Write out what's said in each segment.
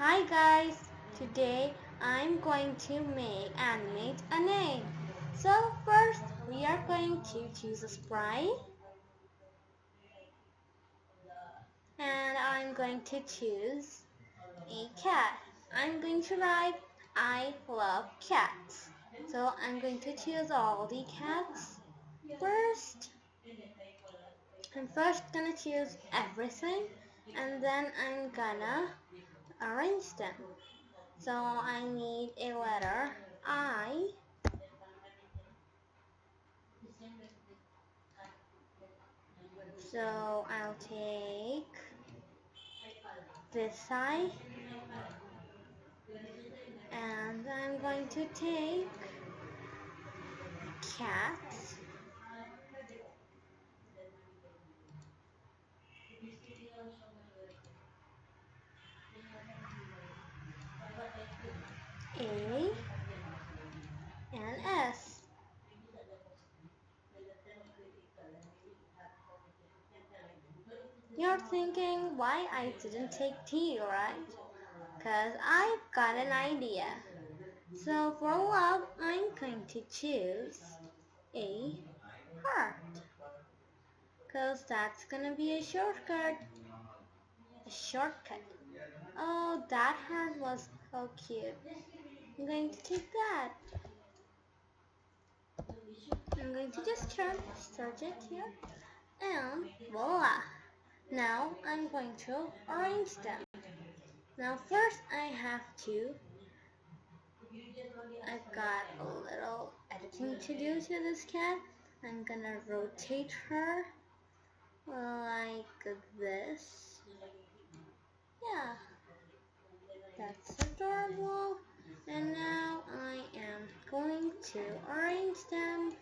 Hi guys, today I'm going to make animate a name. So first we are going to choose a sprite and I'm going to choose a cat. I'm going to write I love cats. So I'm going to choose all the cats first. I'm first gonna choose everything and then I'm gonna arrange them. So I need a letter I. So I'll take this side and I'm going to take cats A and S. You're thinking why I didn't take T, right? Cause I've got an idea. So for love, I'm going to choose a heart. Cause that's gonna be a shortcut. A shortcut. Oh, that heart was so cute. I'm going to take that. I'm going to just search it here. And voila! Now I'm going to arrange them. Now first I've got a little editing to do to this cat. I'm gonna rotate her like this. Yeah, that's adorable. And now I am going to arrange them.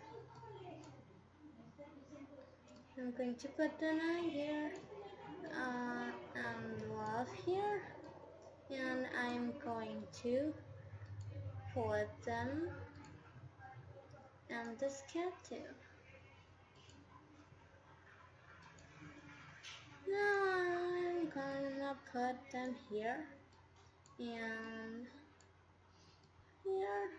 I'm going to put the eye here, and love here, and I'm going to put them and this cat too. Now I'm gonna put them here and here.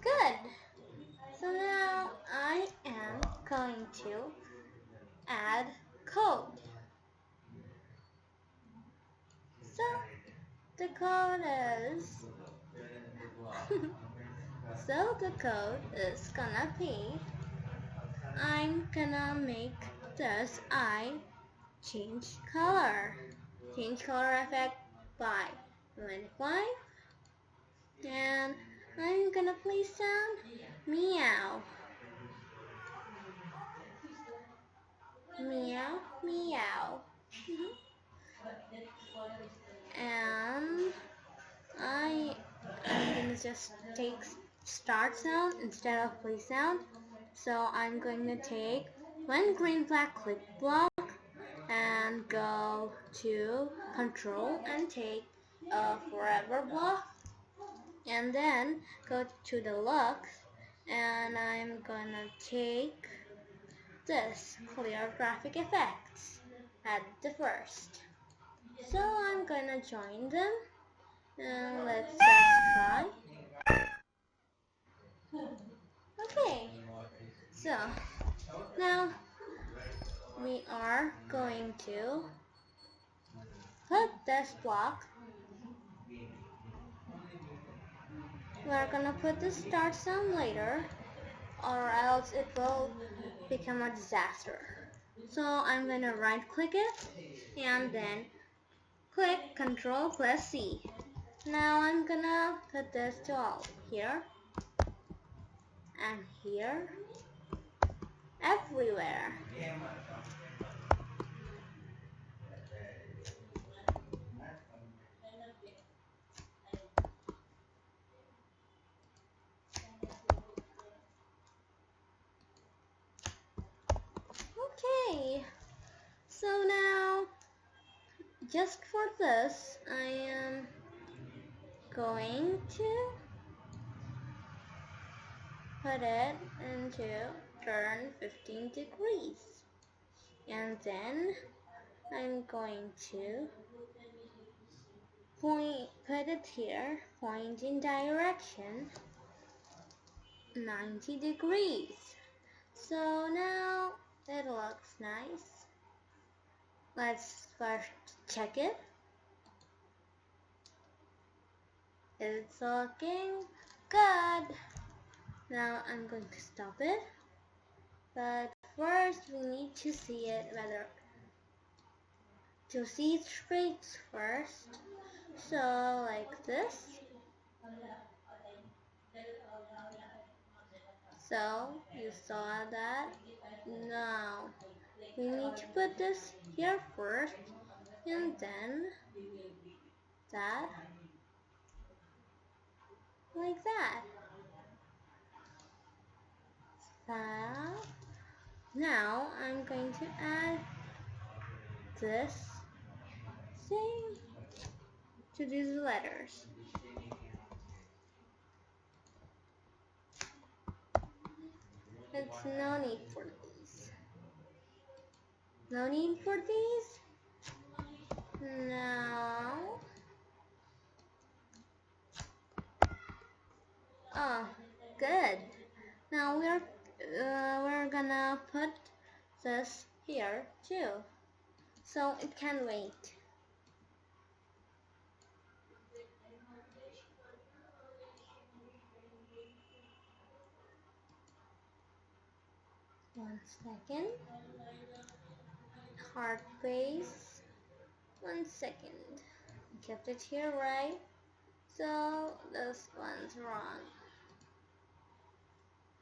Good. So now I am going to add code. So the code is so the code is gonna be I'm gonna make this eye change color effect by 25, and I'm gonna play sound meow meow meow. And I'm gonna just take start sound instead of play sound. So I'm going to take one green black click block and go to control and take a forever block and then go to the lux and I'm gonna take this clear graphic effects at the first. So I'm gonna join them and let's just try. Okay, so now we are going to put this block. We're gonna put the start sound later or else it will become a disaster. So I'm gonna right click it and then click Ctrl plus C. Now I'm gonna put this to all here and here, everywhere. Okay, so now just for this, I am going to put it into turn 15 degrees. And then I'm going to put it here, point in direction 90 degrees. So now it looks nice. Let's first check it. It's looking good. Now I'm going to stop it. But first we need to see it whether to see its streaks first. So like this. So you saw that. Now we need to put this here first and then that like that. So now I'm going to add this thing to these letters. It's no need for these. No need for these. Now, oh, good. Now we're gonna put this here too, so it can wait. One second. Heart base. 1 second. Kept it here right. So this one's wrong.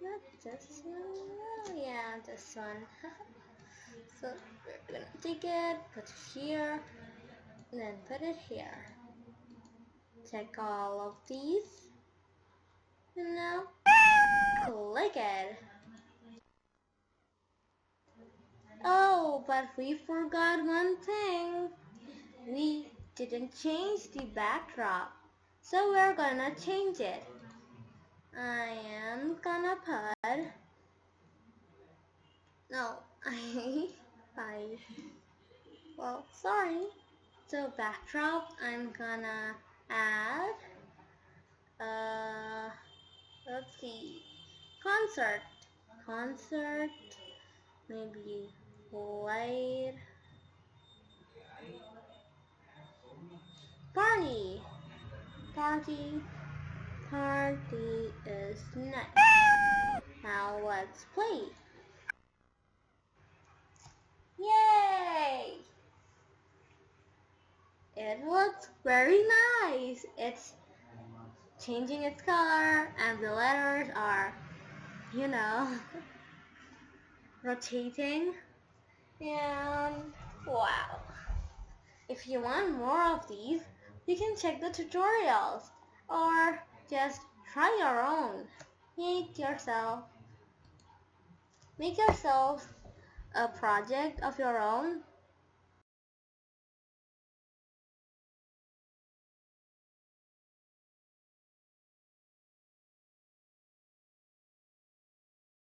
Not this one. Oh, yeah, this one. So we're gonna take it, put it here, and then put it here. Check all of these. And now click it. Oh, but we forgot one thing. We didn't change the backdrop. So we're gonna change it. I am gonna put no well, sorry. So backdrop, I'm gonna add let's see, concert, maybe light, party is next. Now let's play. Yay! It looks very nice. It's changing its color and the letters are, you know, rotating. And wow. If you want more of these, you can check the tutorials or just try your own. Make yourself a project of your own